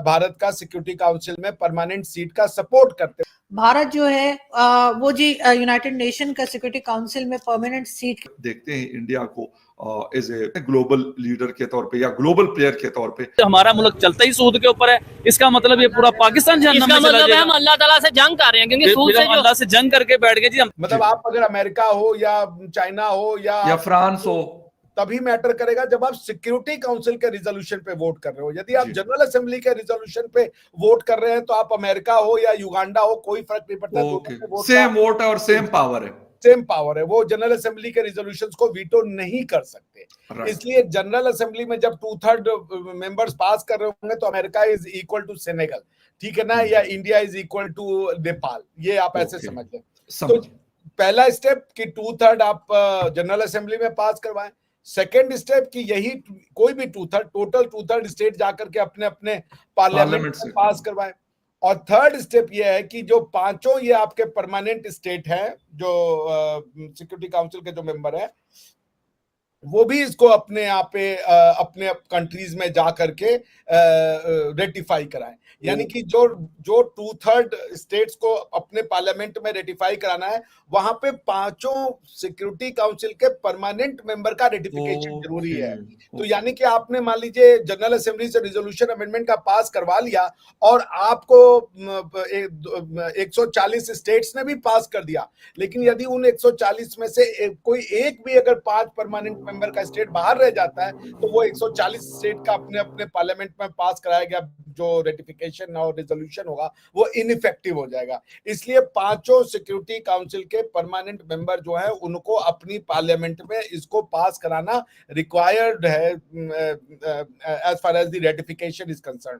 भारत का security council में permanent seat का सपोर्ट करते हैं। भारत जो है वो जी यूनाइटेड नेशन का सिक्योरिटी काउंसिल में परमानेंट सीट देखते हैं इंडिया को एज ए ग्लोबल लीडर के तौर पे या ग्लोबल प्लेयर के तौर पे। हमारा मुल्क चलता ही सूद के ऊपर है, इसका मतलब ये पूरा पाकिस्तान जहन्नम में चला जाएगा। हम अल्लाह ताला से जंग कर रहे हैं, क्योंकि सूद से जो अल्लाह से जंग करके बैठ गए जी हम। मतलब आप अगर अमेरिका हो या चाइना हो या फ्रांस हो, तभी मैटर करेगा जब आप सिक्योरिटी काउंसिल के रिजोल्यूशन पे वोट कर रहे हो। यदि आप जनरल असेंबली के रिजोल्यूशन पे वोट कर रहे हैं तो आप अमेरिका हो या युगांडा हो, कोई फर्क नहीं पड़ता। सेम वोट है और सेम पावर है, सेम पावर है। वो जनरल असेंबली के रिजोल्यूशंस को वीटो नहीं कर सकते। इसलिए जनरल असेंबली में जब 2/3 मेंबर्स पास कर रहे होंगे तो America is equal to Senegal, ठीक है ना, या India is equal to Nepal, ये आप ऐसे समझ लें। तो पहला स्टेप कि 2/3 आप जनरल असेंबली में पास करवाएं। सेकेंड स्टेप कि यही कोई भी 2/3 टोटल 2/3 स्टेट जाकर के अपने अपने पार्लियामेंट में पास करवाएं। और थर्ड स्टेप ये है कि जो पांचों ये आपके परमानेंट स्टेट हैं, जो सिक्योरिटी काउंसिल के जो मेंबर हैं, वो भी इसको अपने यहाँ पे अपने कंट्रीज में जा करके रेटिफाई कराएं। यानी कि जो 2/3 स्टेट्स को अपने पार्लियामेंट में रेटिफाई कराना है, वहां पे पांचों सिक्योरिटी काउंसिल के परमानेंट मेंबर का रेटिफिकेशन जरूरी है। तो यानी कि आपने मान लीजिए जनरल असेंबली से रिजोल्यूशन अमेंडमेंट का पास करवा लिया और आपको 140 स्टेट्स ने भी पास कर दिया, लेकिन यदि उन 140 में से कोई एक भी अगर 5 परमानेंट मेंबर का स्टेट बाहर रह जाता है तो वो 140 स्टेट का अपने अपने पार्लियामेंट में पास कराया गया जो रेटिफिकेशन और रिजोल्यूशन होगा वो इनइफेक्टिव हो जाएगा। इसलिए पांचों सिक्योरिटी काउंसिल के परमानेंट मेंबर जो है उनको अपनी पार्लियामेंट में इसको पास कराना रिक्वायर्ड है as far as the ratification is concern.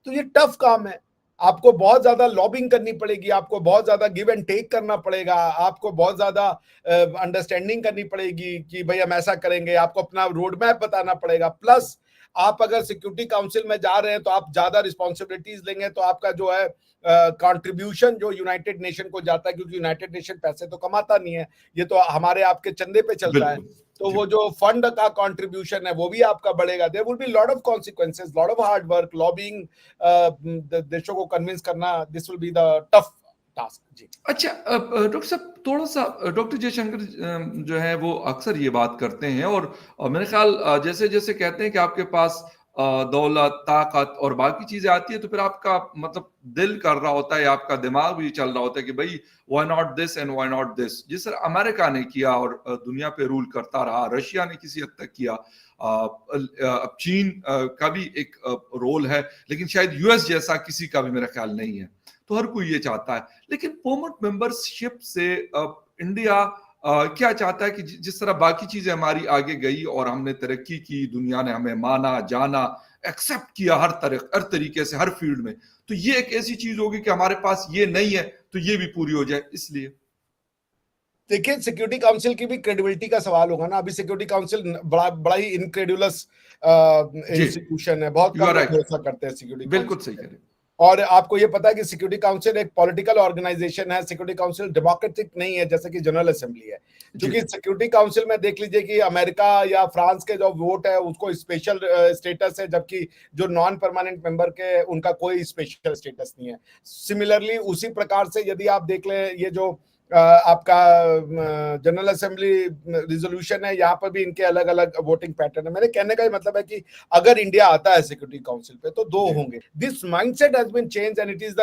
तो ये टफ काम है, आपको बहुत ज्यादा लॉबिंग करनी पड़ेगी, आपको बहुत ज्यादा गिव एंड टेक करना पड़ेगा, आपको बहुत ज्यादा अंडरस्टैंडिंग करनी पड़ेगी कि भाई हम ऐसा करेंगे, आपको अपना रोड मैप बताना पड़ेगा। प्लस आप अगर सिक्योरिटी काउंसिल में जा रहे हैं तो आप ज्यादा रिस्पॉन्सिबिलिटीज लेंगे, तो आपका जो है कंट्रीब्यूशन जो यूनाइटेड नेशन को जाता है, क्योंकि यूनाइटेड नेशन पैसे तो कमाता नहीं है, ये तो हमारे आपके चंदे पे चलता है, तो वो जो फंड का कंट्रीब्यूशन है वो भी आपका बढ़ेगा। There will be lot of consequences, lot of hard work, lobbying, देशों को कन्विंस करना, this will be the tough task. जी अच्छा डॉक्टर साहब, थोड़ा सा डॉक्टर जयशंकर जो है वो अक्सर ये बात करते हैं और मेरे ख्याल जैसे जैसे कहते हैं कि आपके पास दौलत, ताकत और बाकी चीजें आती है तो फिर आपका मतलब दिल कर रहा होता है, आपका दिमाग भी चल रहा होता है कि भाई why not this and why not this. जिस तरह अमेरिका ने किया और दुनिया पे रूल करता रहा, रशिया ने किसी हद तक किया, अब चीन का भी एक रोल है, लेकिन शायद यूएस जैसा किसी का भी मेरा ख्याल नहीं है। तो हर कोई ये चाहता है, लेकिन परमानेंट मेंबरशिप से इंडिया क्या चाहता है कि जिस तरह बाकी चीजें हमारी आगे गई और हमने तरक्की की, दुनिया ने हमें माना, जाना, एक्सेप्ट किया हर तरीके से, हर फील्ड में, तो ये एक ऐसी चीज होगी कि हमारे पास ये नहीं है तो ये भी पूरी हो जाए। इसलिए देखिए सिक्योरिटी काउंसिल की भी क्रेडिबिलिटी का सवाल होगा ना। अभी सिक्योरिटी काउंसिल बड़ा ही इनक्रेडुलस इंस्टीट्यूशन है, बहुत कम लोग भरोसा करते हैं सिक्योरिटी। बिल्कुल सही कह रहे हैं। और आपको ये पता है कि सिक्योरिटी काउंसिल एक पॉलिटिकल ऑर्गेनाइजेशन है, सिक्योरिटी काउंसिल डेमोक्रेटिक नहीं है जैसे कि जनरल असेंबली है। क्योंकि सिक्योरिटी काउंसिल में देख लीजिए कि अमेरिका या फ्रांस के जो वोट है उसको स्पेशल स्टेटस है, जबकि जो नॉन परमानेंट मेंबर के उनका कोई स्पेशल स्टेटस नहीं है। सिमिलरली उसी प्रकार से यदि आप देख लें ये जो आपका जनरल असेंबली रिजोल्यूशन है, यहाँ पर भी इनके अलग अलग वोटिंग पैटर्न है। मेरे कहने का मतलब है कि अगर इंडिया आता है सिक्योरिटी काउंसिल पे तो 2 होंगे। This mindset has been change and it is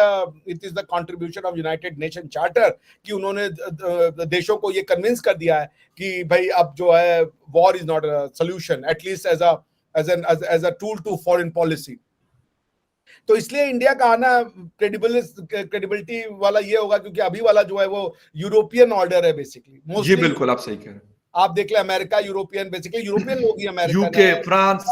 the contribution of United Nation charter कि उन्होंने देशों को ये कन्विंस कर दिया है कि भाई अब जो है war is not a solution, at least as a tool to foreign policy. तो इसलिए इंडिया का आना क्रेडिबिलिटी वाला ये होगा, क्योंकि अभी वाला जो है वो यूरोपियन ऑर्डर है बेसिकली। जी बिल्कुल, आप सही कह रहे हैं। आप देख ले अमेरिका यूरोपियन, बेसिकली यूरोपियन लोग ही अमेरिका, यूके, फ्रांस,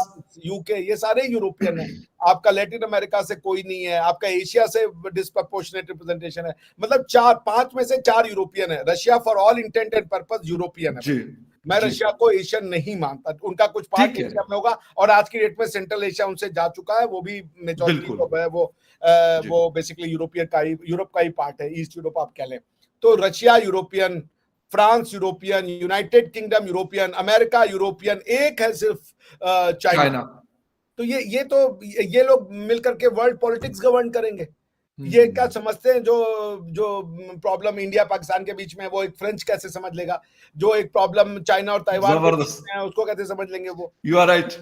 यूके, ये सारे यूरोपियन है। आपका लैटिन अमेरिका से कोई नहीं है, आपका एशिया से डिस्प्रपोर्शनेट रिप्रेजेंटेशन है। मतलब 5 में से 4 यूरोपियन है। Russia for all intent and purpose European है। मैं रशिया को एशियन नहीं मानता, उनका कुछ पार्ट एशिया में होगा और आज की डेट में सेंट्रल एशिया उनसे जा चुका है, वो भी मेजॉरिटी है वो बेसिकली यूरोप का ही पार्ट है, ईस्ट यूरोप आप कह लें। तो Russia European, France European, United kingdom European, America European, एक है सिर्फ चाइना। तो ये लोग मिलकर के वर्ल्ड पॉलिटिक्स गवर्न करेंगे। ये क्या समझते हैं, जो प्रॉब्लम इंडिया पाकिस्तान के बीच में है वो एक फ्रेंच कैसे समझ लेगा, जो एक प्रॉब्लम चाइना और ताइवान के बीच में है उसको कैसे समझ लेंगे वो। You are right.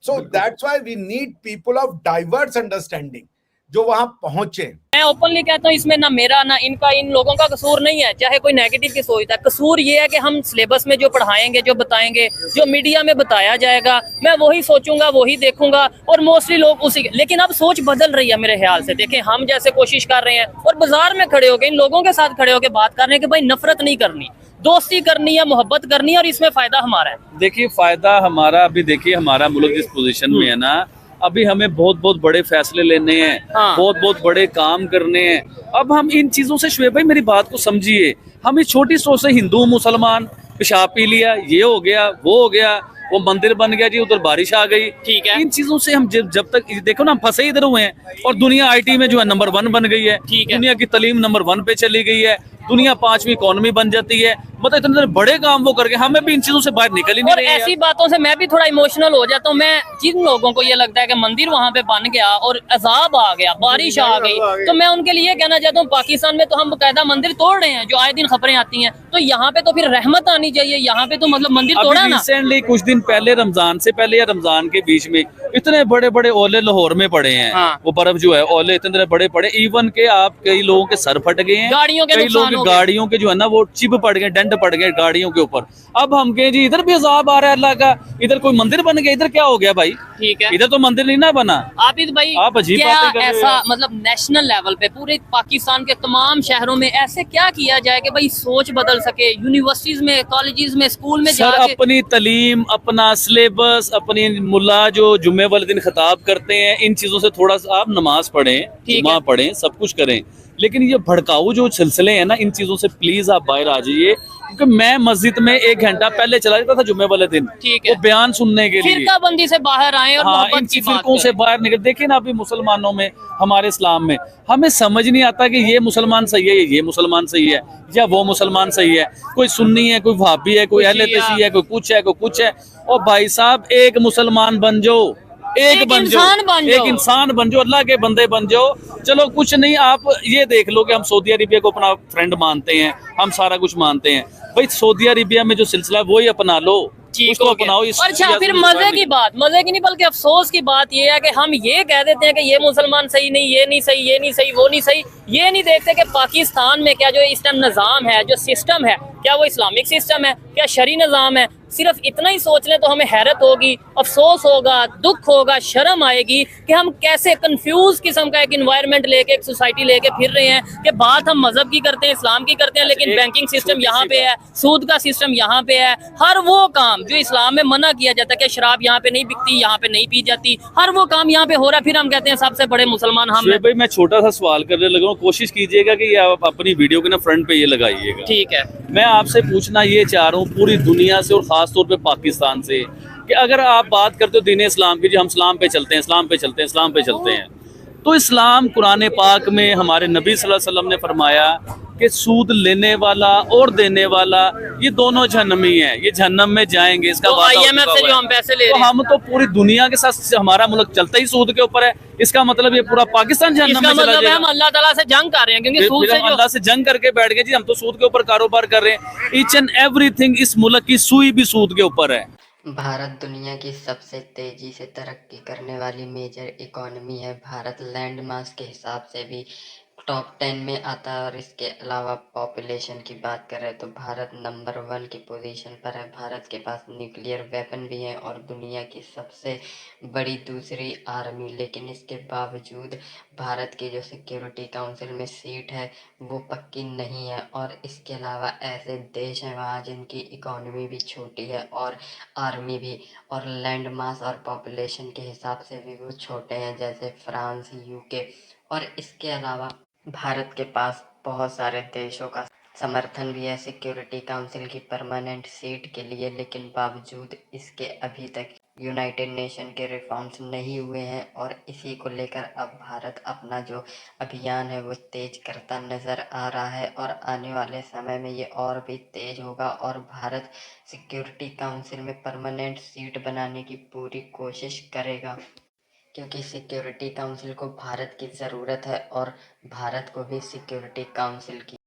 So that's why we need people of diverse understanding जो वहां पहुंचे। मैं ओपनली कहता हूँ इसमें ना मेरा ना इनका, इन लोगों का कसूर नहीं है, चाहे कोई नेगेटिव की सोचता है। कसूर ये है कि हम सिलेबस में जो पढ़ाएंगे, जो बताएंगे, जो मीडिया में बताया जाएगा, मैं वही सोचूंगा, वही देखूंगा और मोस्टली लोग उसी। लेकिन अब सोच बदल रही है मेरे ख्याल से। देखें, हम जैसे कोशिश कर रहे हैं और बाजार में खड़े होकर इन लोगों के साथ खड़े होकर बात कर रहे हैं कि भाई नफरत नहीं करनी, दोस्ती करनी है, मोहब्बत करनी है और इसमें फायदा हमारा है। देखिए फायदा हमारा, अभी देखिए हमारा मुल्क जिस पोजीशन में है ना, अभी हमें बहुत बहुत बड़े फैसले लेने हैं, हाँ। बहुत बहुत बड़े काम करने हैं। अब हम इन चीजों से, शुएब भाई मेरी बात को समझिए, हम इस छोटी सोच से हिंदू मुसलमान पेशाब पी लिया, ये हो गया, वो हो गया, वो मंदिर बन गया जी, उधर बारिश आ गई, ठीक है। इन चीजों से हम जब तक देखो ना, हम फंसे इधर हुए हैं। और दुनिया आईटी में जो है नंबर 1 बन गई है, ठीक है। दुनिया की तालीम नंबर 1 पे चली गई है, दुनिया 5वीं इकोनॉमी बन जाती है। मतलब इतने बड़े काम वो करके हमें भी इन चीजों से बाहर निकल ही नहीं और रहे हैं ऐसी यार। बातों से मैं भी थोड़ा इमोशनल हो जाता हूँ। मैं जिन लोगों को ये लगता है कि मंदिर वहां पे बन गया और अजाब आ गया, बारिश आ गई, तो मैं उनके लिए कहना चाहता हूँ पाकिस्तान में तो हम बकायदा मंदिर तोड़ रहे हैं, जो आए दिन खबरें आती हैं, तो यहाँ पे तो फिर रहमत आनी चाहिए। यहाँ पे तो मतलब मंदिर तोड़ा ना। रिसेंटली कुछ दिन पहले, रमजान से पहले या रमजान के बीच में, इतने बड़े बड़े ओले लाहौर में पड़े हैं। हाँ। वो बर्फ जो है, ओले इतने बड़े पड़े, इवन के आप कई लोगों के सर फट गए हैं, गाड़ियों के कई नुकसान लोगों हो की गए। गाड़ियों के जो है ना वो चिप पड़ गए, डेंट पड़ गए गाड़ियों के ऊपर। अब हम कहें जी इधर भी अजाब आ रहा है अल्लाह का, इधर कोई मंदिर बन गया, इधर क्या हो गया भाई? ठीक है। इधर तो मंदिर नहीं ना बना। आबिद भाई, आप अजीब क्या बातें कर रहे हो ऐसा यार। मतलब नेशनल लेवल पे पूरे पाकिस्तान के तमाम शहरों में ऐसे क्या किया जाए कि भाई सोच बदल सके? यूनिवर्सिटीज में, कॉलेजेस में, स्कूल में सर जाके अपनी तालीम, अपना सिलेबस, अपनी मुल्ला जो जुम्मे वाले दिन खिताब करते हैं, इन चीजों से थोड़ा सा आप नमाज पढ़ें, ठीक जुम्मा है। पढ़ें, सब कुछ करें। लेकिन ये भड़काऊ जो सिलसिले हैं ना, इन चीजों से प्लीज आप बाहर आ जाइए। क्योंकि मैं मस्जिद में 1 घंटा पहले चला जाता था जुम्मे वाले दिन, ठीक है। वो बयान सुनने के लिए। फिरका बंदी से बाहर आए और हाँ, इन मोहब्बत की बात फिरकों से करें। बाहर निकल। देखिए ना, अभी मुसलमानों में, हमारे इस्लाम में हमें समझ नहीं आता कि ये मुसलमान सही है, ये मुसलमान सही है, या वो मुसलमान सही है। कोई सुन्नी है, कोई वहाबी है, कोई अहले तशी है, कोई कुछ है, कोई कुछ है। और भाई साहब, एक मुसलमान बन जाओ, एक बन इंसान बन जाओ, जाओ। एक इंसान बन जाओ, अल्लाह के बंदे बन जाओ। चलो कुछ नहीं, आप ये देख लो कि हम सऊदी अरेबिया को अपना फ्रेंड मानते हैं, हम सारा कुछ मानते हैं। भाई सऊदी अरेबिया में जो सिलसिला है वही अपना लो, कुछ तो अपनाओ। इस और अच्छा, फिर मजे की बात, मजे की नहीं बल्कि अफसोस की बात ये है कि हम ये कह देते हैं कि ये मुसलमान सही नहीं, ये नहीं सही, ये नहीं सही, वो नहीं सही। ये नहीं देखते कि पाकिस्तान में क्या जो इस टाइम निज़ाम है, जो सिस्टम है, क्या वो इस्लामिक सिस्टम है, क्या शरी निज़ाम है? सिर्फ इतना ही सोच लें तो हमें हैरत होगी, अफसोस होगा, दुख होगा, शर्म आएगी कि हम कैसे कंफ्यूज किस्म का एक इन्वायरमेंट लेके, एक सोसाइटी लेके फिर रहे हैं कि बात हम मजहब की करते हैं, इस्लाम की करते हैं, लेकिन बैंकिंग सिस्टम यहाँ पे है, सूद का सिस्टम यहाँ पे है। हर वो काम जो इस्लाम में मना किया जाता है कि शराब यहाँ पे नहीं बिकती, यहाँ पे नहीं पी जाती, हर वो काम यहाँ पे हो रहा है। फिर हम कहते हैं सबसे बड़े मुसलमान हम हैं। भाई मैं छोटा सा सवाल करने लगा हूँ, कोशिश कीजिएगा कि आप अपनी वीडियो के ना फ्रंट पे ये लगाइएगा। ठीक है। मैं आपसे पूछना ये चाह रहा हूँ पूरी दुनिया से और ख़ास तौर पे पाकिस्तान से, कि अगर आप बात करते हो दीन इस्लाम की, जी हम इस्लाम पे चलते हैं, इस्लाम पे चलते हैं, इस्लाम पे चलते हैं, तो इस्लाम कुरान पाक में हमारे नबी सल्लल्लाहु अलैहि वसल्लम ने फरमाया कि सूद लेने वाला और देने वाला ये दोनों जहन्नमी हैं, ये जहन्नम में जाएंगे। इसका तो वादा हो IMF चुका से हुआ जो है। हम पैसे ले तो रहे हैं, हम तो पूरी दुनिया के साथ, हमारा मुल्क चलता ही सूद के ऊपर है। इसका मतलब ये पूरा पाकिस्तान जहन्नम इसका में चला मतलब है जाएगा। हम अल्लाह ताला से जंग कर रहे हैं, क्योंकि सूद फिर से हम जो अल्लाह से जंग करके बैठ गए जी, हम तो सूद के ऊपर कारोबार कर रहे हैं। ईच एंड एवरीथिंग, इस मुल्क की सुई भी सूद के ऊपर है। भारत दुनिया की सबसे तेजी से तरक्की करने वाली मेजर इकॉनमी है। भारत लैंड मास के हिसाब से भी टॉप 10 में आता है और इसके अलावा पॉपुलेशन की बात करें तो भारत नंबर 1 की पोजीशन पर है। भारत के पास न्यूक्लियर वेपन भी है और दुनिया की सबसे बड़ी दूसरी आर्मी, लेकिन इसके बावजूद भारत की जो सिक्योरिटी काउंसिल में सीट है वो पक्की नहीं है। और इसके अलावा ऐसे देश हैं वहाँ जिनकी इकॉनमी भी छोटी है और आर्मी भी, और लैंड मास और पॉपुलेशन के हिसाब से भी वो छोटे हैं, जैसे फ्रांस, यूके। और इसके अलावा भारत के पास बहुत सारे देशों का समर्थन भी है सिक्योरिटी काउंसिल की परमानेंट सीट के लिए, लेकिन बावजूद इसके अभी तक यूनाइटेड नेशन के रिफॉर्म्स नहीं हुए हैं। और इसी को लेकर अब भारत अपना जो अभियान है वो तेज करता नज़र आ रहा है और आने वाले समय में ये और भी तेज होगा और भारत सिक्योरिटी काउंसिल में परमानेंट सीट बनाने की पूरी कोशिश करेगा। क्योंकि सिक्योरिटी काउंसिल को भारत की ज़रूरत है और भारत को भी सिक्योरिटी काउंसिल की